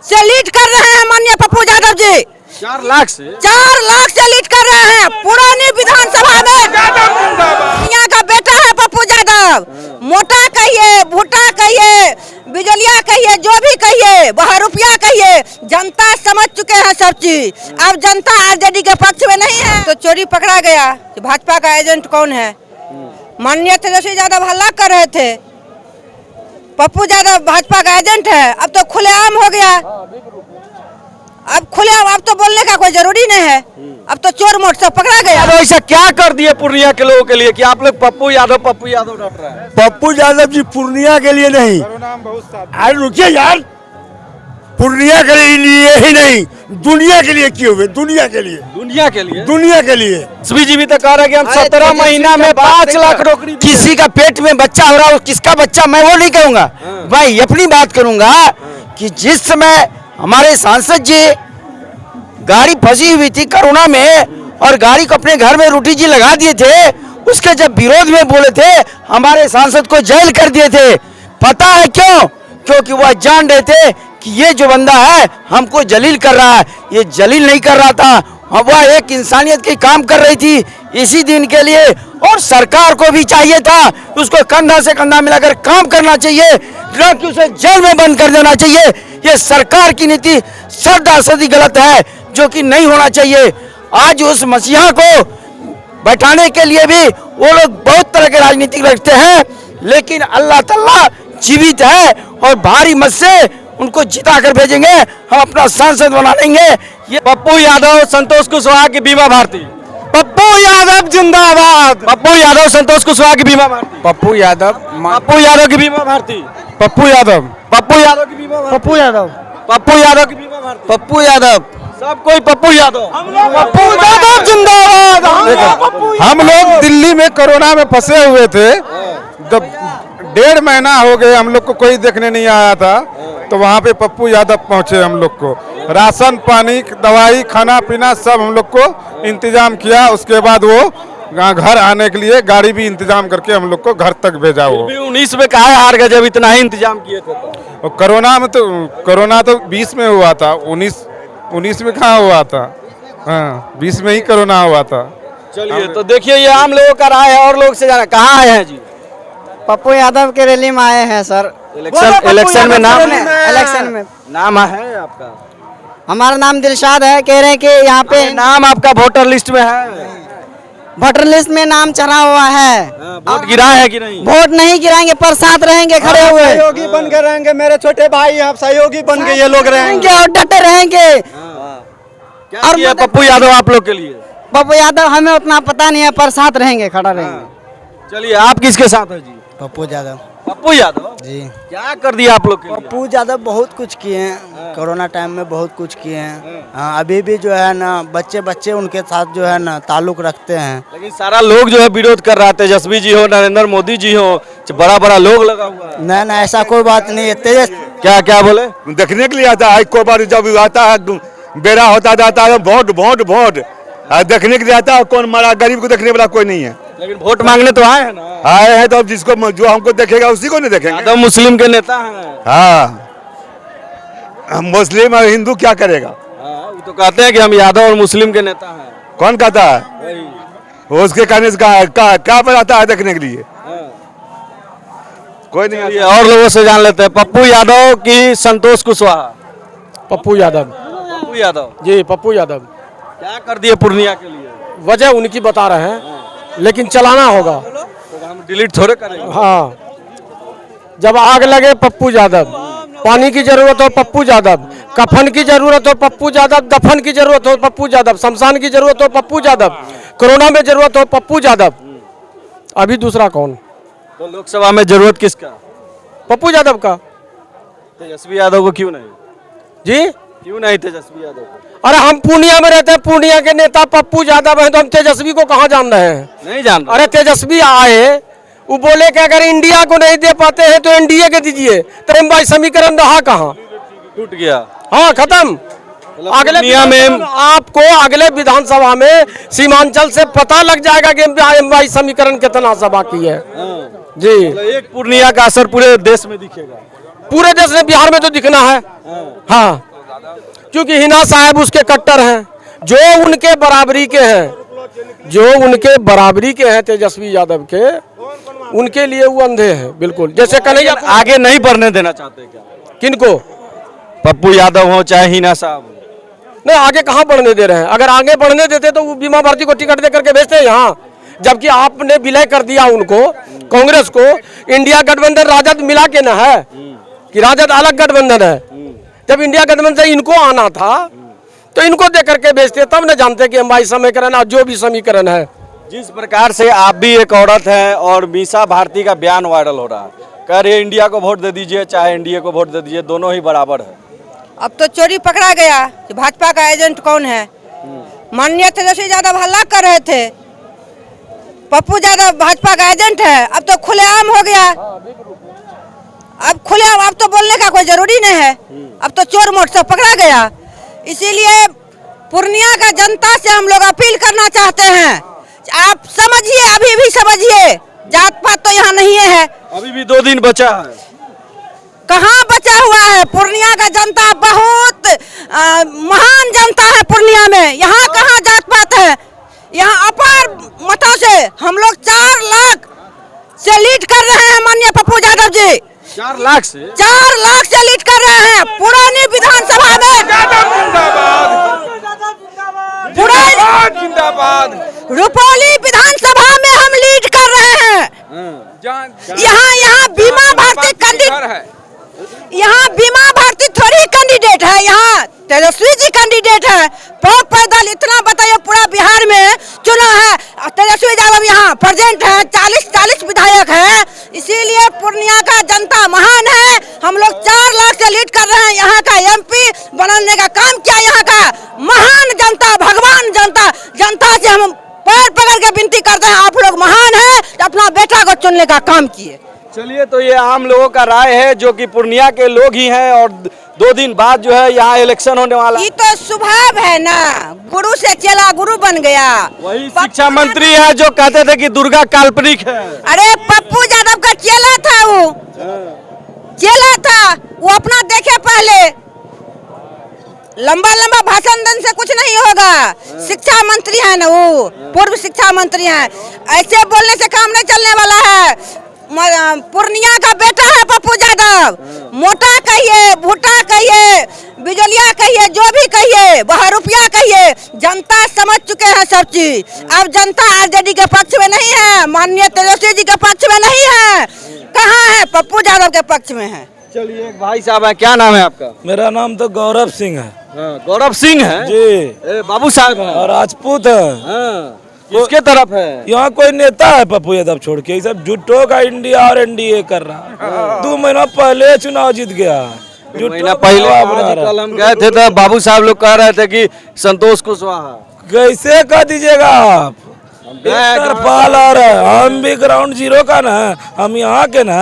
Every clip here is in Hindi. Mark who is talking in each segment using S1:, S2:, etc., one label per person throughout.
S1: से लीड कर रहे हैं माननीय पप्पू यादव जी।
S2: 4 लाख से
S1: 4 लाख से लीड कर रहे हैं पुरानी विधानसभा में। यहाँ का बेटा है पप्पू यादव। मोटा कहिए, भुट्टा कहिए, बिजलिया कहिए, जो भी कहिए, बहरूपिया कहिए, जनता समझ चुके हैं सब चीज। अब जनता आरजेडी के पक्ष में नहीं है। तो चोरी पकड़ा गया कि भाजपा का एजेंट कौन है। माननीय तेजस्वी यादव हल्ला कर रहे थे पप्पू यादव भाजपा का एजेंट है। अब तो खुलेआम हो गया। अब खुलेआम, अब तो बोलने का कोई जरूरी नहीं है। अब तो चोर मोट सब पकड़ा गया।
S2: अब ऐसा क्या कर दिए पूर्णिया के लोगों के लिए कि आप लोग पप्पू यादव डट रहे हैं?
S3: पप्पू यादव जी पूर्णिया के लिए नहीं, अरे रुकिए यार, पूर्णिया के लिए ही नहीं, दुनिया के लिए किए हुए, दुनिया के लिए,
S2: दुनिया के लिए,
S3: दुनिया के लिए।
S2: जी भी तो कह रहे हैं कि हम 17 महीना में 5 लाख नौकरी।
S4: किसी का पेट में बच्चा हो रहा हो, किसका बच्चा, मैं वो नहीं कहूँगा भाई, अपनी बात करूँगा कि जिस समय हमारे सांसद जी गाड़ी फंसी हुई थी कोरोना में और गाड़ी को अपने घर में रोटी जी लगा दिए थे, उसके जब विरोध में बोले थे हमारे सांसद को जेल कर दिए थे। पता है क्यों? क्योंकि वह जान रहे थे कि ये जो बंदा है हमको जलील कर रहा है। ये जलील नहीं कर रहा था, वह एक इंसानियत की काम कर रही थी इसी दिन के लिए। और सरकार को भी चाहिए था उसको कंधा से कंधा मिलाकर काम करना चाहिए, न कि उसे जेल में बंद कर देना चाहिए। ये सरकार की नीति सदी गलत है, जो कि नहीं होना चाहिए। आज उस मसीहा को बैठाने के लिए भी वो लोग बहुत तरह के राजनीति रखते हैं, लेकिन अल्लाह ताला जीवित है और भारी मत से उनको जिता कर भेजेंगे, हम अपना सांसद बना लेंगे।
S2: ये पप्पू यादव संतोष कुशवाहा की बीमा भारती, पप्पू यादव जिंदाबाद, पप्पू यादव संतोष कुशवाहा की बीमा भारती,
S3: पप्पू यादव
S2: की बीमा भारती,
S3: पप्पू यादव
S2: की बीमा भारती,
S3: पप्पू यादव
S2: की बीमा भारती,
S4: पप्पू यादव,
S2: सब कोई पप्पू यादव,
S3: पप्पू यादव जिंदाबाद। हम लोग दिल्ली में कोरोना में फंसे हुए थे, 1.5 महीना हो गए, हम लोग को कोई देखने नहीं आया था। तो वहाँ पे पप्पू यादव पहुँचे, हम लोग को राशन पानी दवाई खाना पीना सब हम लोग को इंतजाम किया। उसके बाद वो घर आने के लिए गाड़ी भी इंतजाम करके हम लोग को घर तक भेजा। वो
S2: 19 में कहा हार गए जब इतना ही इंतजाम किए थे तो।
S3: कोरोना तो 20 में हुआ था, 19 में कहाँ हुआ था? हाँ, 20 में ही कोरोना हुआ था।
S2: चलिए तो देखिए ये आम लोगों का राय है और लोग से जाना। कहाँ आए हैं जी?
S5: पप्पू यादव के रैली में आए हैं सर।
S2: इलेक्शन में नाम
S5: इलेक्शन में
S2: नाम है आपका?
S5: हमारा नाम दिलशाद है। कह रहे हैं कि यहाँ पे
S2: नाम आपका वोटर लिस्ट में है?
S5: वोटर लिस्ट में नाम चढ़ा हुआ है।
S2: वोट गिरा है कि नहीं?
S5: वोट नहीं गिराएंगे पर साथ रहेंगे खड़े हुए।
S3: सहयोगी बन के रहेंगे, मेरे छोटे भाई आप सहयोगी बन के ये लोग रहेंगे
S5: और डटे रहेंगे।
S2: क्या किया पप्पू यादव आप लोग के लिए?
S5: पप्पू यादव हमें उतना पता नहीं है पर साथ रहेंगे, खड़ा रहेंगे।
S2: चलिए आप किसके साथ है जी?
S5: पप्पू यादव
S2: जी। क्या कर दिया आप लोग के लिए?
S5: पप्पू यादव बहुत कुछ किए हैं, कोरोना टाइम में बहुत कुछ किए हैं। हाँ, अभी भी जो है ना बच्चे उनके साथ जो है ना ताल्लुक रखते हैं।
S2: लेकिन सारा लोग जो है विरोध कर रहा है, तेजस्वी जी हो, नरेंद्र मोदी जी हो, बड़ा लोग लगा हुआ है।
S5: नहीं ऐसा कोई बात नहीं है।
S2: क्या बोले?
S3: देखने के लिए आता है, को बार जब आता है बेरा होता जाता है वोट देखने के लिए आता है। कौन मरा गरीब को देखने वाला कोई नहीं है।
S2: लेकिन वोट मांगने तो आए हैं ना?
S3: आए हैं तो जिसको जो हमको देखेगा उसी को नहीं देखेंगे।
S2: यादव मुस्लिम के नेता हैं।
S3: हाँ, मुस्लिम और हिंदू क्या करेगा?
S2: हाँ, वो तो कहते हैं कि हम यादव और मुस्लिम के नेता हैं।
S3: कौन कहता है? उसके कहने से क्या बनाता है देखने के लिए? कोई नहीं।
S2: और लोगों से जान लेते हैं। पप्पू यादव की संतोष कुशवाहा?
S6: पप्पू यादव जी, पप्पू यादव
S2: क्या कर दिए पूर्णिया के लिए?
S6: वजह उनकी बता रहे हैं, लेकिन चलाना होगा।
S2: तो हम डिलीट थोड़े करेंगे।
S6: हाँ, जब आग लगे पप्पू यादव, पानी की जरूरत हो पप्पू यादव, कफन की जरूरत हो पप्पू यादव, दफन की जरूरत हो पप्पू यादव, शमशान की जरूरत हो पप्पू यादव, कोरोना में जरूरत हो पप्पू यादव। अभी दूसरा कौन?
S2: तो लोकसभा में जरूरत किसका?
S6: पप्पू यादव का।
S2: तेजस्वी यादव को क्यों नहीं?
S6: जी
S2: क्यों नहीं तेजस्वी यादव को?
S6: अरे हम पूर्णिया में रहते हैं, पूर्णिया के नेता पप्पू यादव हैं, तो हम तेजस्वी को कहाँ जान रहे हैं?
S2: नहीं जान रहे।
S6: अरे तेजस्वी आए, वो बोले कि अगर इंडिया को नहीं दे पाते हैं तो एनडीए के दीजिए। तो भाई समीकरण रहा कहाँ?
S2: टूट गया।
S6: हाँ, खत्म। अगले में आपको अगले विधानसभा में सीमांचल से पता लग जाएगा कि भाई समीकरण कितना सभा की है। जी,
S2: एक पूर्णिया का असर पूरे देश में दिखेगा।
S6: पूरे देश में, बिहार में तो दिखना है। हाँ, क्योंकि हिना साहब उसके कट्टर हैं, जो उनके बराबरी के हैं, जो उनके बराबरी के हैं तेजस्वी यादव के, उनके लिए वो अंधे हैं बिल्कुल। जैसे कन्हैया
S2: आगे नहीं बढ़ने देना चाहते क्या?
S6: किनको?
S2: पप्पू यादव हो चाहे हिना साहब हो।
S6: नहीं, आगे कहाँ बढ़ने दे रहे हैं? अगर आगे बढ़ने देते तो वो बीमा भारती को टिकट दे करके भेजते हैं यहाँ, जबकि आपने विलय कर दिया उनको, कांग्रेस को। इंडिया गठबंधन राजद मिला के ना है कि राजद अलग गठबंधन है। जब इंडिया गठबंधन से इनको आना था तो इनको दे करके भेजते, तब न जानते कि हमारी समीकरण और जो भी समीकरण है।
S2: जिस प्रकार से आप भी एक औरत हैं और मीसा भारती का बयान वायरल हो रहा है, कह रहे इंडिया को वोट दे दीजिए चाहे एनडीए को वोट दे दीजिए, दोनों ही बराबर है।
S1: अब तो चोरी पकड़ा गया कि भाजपा का एजेंट कौन है। माननीय तेजस्वी यादव हल्ला कर रहे थे, पप्पू यादव भाजपा का एजेंट है। अब तो खुलेआम हो गया, अब खुलेआम, अब तो बोलने का कोई जरूरी नहीं है। अब तो चोर मोट सब पकड़ा गया। इसीलिए पूर्णिया का जनता से हम लोग अपील करना चाहते हैं, आप समझिए, अभी भी समझिए, जात पात तो यहाँ नहीं है।
S2: अभी भी 2 दिन बचा है।
S1: कहाँ बचा हुआ है? पूर्णिया का जनता बहुत महान जनता है पूर्णिया में। यहाँ कहाँ जात पात है? यहाँ अपार मतों से हम लोग 4 लाख से लीड कर रहे हैं माननीय पप्पू यादव जी।
S2: 4 लाख से
S1: 4 लाख से लीड कर रहे हैं पुरानी विधानसभा में। रुपौली विधानसभा में हम लीड कर रहे हैं। यहाँ बीमा भारती कैंडिडेट, यहाँ बीमा भारती थोड़ी कैंडिडेट है, यहाँ तेजस्वी जी कैंडिडेट है। बहुत पैदल इतना बताइए, पूरा बिहार में चुनाव है, तेजस्वी यादव यहाँ प्रेजेंट है, 40 विधायक है। इसीलिए पूर्णिया का जनता महान है। हम लोग 4 लाख से लीड कर रहे हैं। यहाँ का एमपी बनाने का काम किया यहाँ का महान जनता, भगवान जनता। जनता से हम पैर पकड़ के विनती करते हैं, आप लोग महान हैं, अपना बेटा को चुनने का काम किए।
S2: चलिए, तो ये आम लोगों का राय है जो कि पूर्णिया के लोग ही हैं, और 2 दिन बाद जो है यहाँ इलेक्शन होने वाला।
S1: ये तो स्वभाव है ना, गुरु से चेला गुरु बन गया।
S2: वही शिक्षा मंत्री है जो कहते थे कि दुर्गा काल्पनिक है।
S1: अरे पप्पू यादव का चेला था, वो चेला था, वो अपना देखे पहले। लंबा लंबा भाषण देने से कुछ नहीं होगा। शिक्षा मंत्री है ना वो, पूर्व शिक्षा मंत्री है, ऐसे बोलने से काम नहीं चलने वाला है। पूर्णिया का बेटा है पप्पू यादव। मोटा कहिए, भुट्टा कहिए, बिजलिया कहिए, जो भी कहिए, बहरूपिया कहिए, जनता समझ चुके हैं सब चीज। अब जनता आरजेडी के पक्ष में नहीं है, माननीय तेजस्वी जी के पक्ष में नहीं है। कहाँ है? पप्पू यादव के पक्ष में है।
S2: चलिए, एक भाई साहब है, क्या नाम है आपका?
S7: मेरा नाम तो गौरव सिंह है।
S2: गौरव सिंह है
S7: जी।
S2: बाबू साहब है
S7: और राजपूत है।
S2: किसके तरफ है?
S7: यहाँ कोई नेता है पप्पू यादव छोड़ के? ये सब झूठों का इंडिया और एनडीए कर रहा है। 2 महीना पहले चुनाव जीत गया।
S2: महीना पहले कल हम गए थे तो बाबू साहब लोग कह रहे थे कि संतोष कुशवाहा।
S7: कैसे कह दीजिएगा आप? पाल आ रहा है, हम भी ग्राउंड जीरो का ना, हम यहाँ के ना,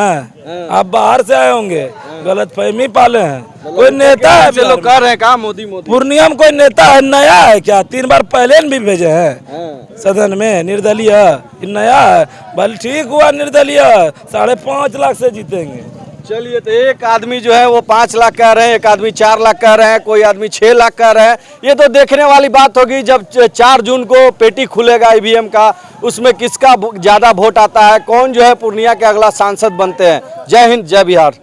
S7: आप बाहर से आए होंगे, गलत फहमी पाले हैं। कोई नेता है?
S2: लोग कह रहे हैं कहा मोदी मोदी।
S7: पूर्णिया में कोई नेता है? नया है क्या? 3 बार पहले भी भेजे हैं सदन में, निर्दलीय। नया है, बल ठीक हुआ निर्दलीय, 5.5 लाख से जीतेंगे।
S2: चलिए, तो एक आदमी जो है वो 5 लाख कह रहे हैं, एक आदमी 4 लाख कह रहे हैं, कोई आदमी 6 लाख कह रहे हैं। ये तो देखने वाली बात होगी जब 4 जून को पेटी खुलेगा ईवीएम का, उसमें किसका ज्यादा वोट आता है, कौन जो है पूर्णिया के अगला सांसद बनते हैं। जय हिंद, जय बिहार।